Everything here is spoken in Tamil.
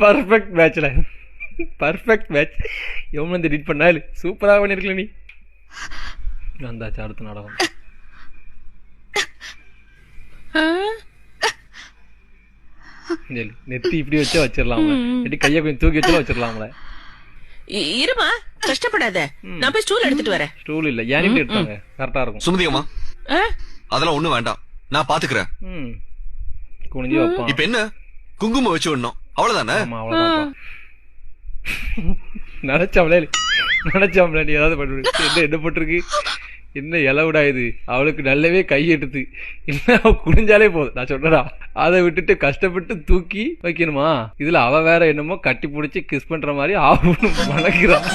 பர்ஃபெக்ட் மேட்ச்ல, பர்ஃபெக்ட் மேட்ச். எவன் வந்து எடிட் பண்ணாலும் சூப்பராக பண்ணிருக்கல நீ. வந்தாச்சு அடுத்த நாடகம். நெத்தி இப்படி வச்சா வச்சிடலாம், கையை கொஞ்சம் தூக்கி வச்சா வச்சிடலாம்ல. இருமா, கஷ்டப்படாத, நான் போய் ஸ்டூல் எடுத்துட்டு வரேன். ஸ்டூல் இல்ல, ஏன் இப்படி எடுத்தாங்க, கரெக்டா இருக்கும். சுமதியம்மா, அதெல்லாம் ஒண்ணு வேண்டாம், நான் பாத்துக்கிறேன். குனிஞ்சு வைப்பான். இப்ப என்ன, குங்குமம் வச்சு விடணும், அவ்வளவுதானே? அவ்வளவுதான். நினைச்சாம்ல நீ ஏதாவது பண்ணு. என்ன போட்டிருக்கு, என்ன இலவிடா இது, அவளுக்கு நல்லவே கை எடுத்து, என்ன அவ குனிஞ்சாலே போதும். நான் சொன்னடா, அதை விட்டுட்டு கஷ்டப்பட்டு தூக்கி வைக்கணுமா? இதுல அவ வேற என்னமோ கட்டி பிடிச்சி கிஸ் பண்ற மாதிரி ஆகும் மணக்கிறான்.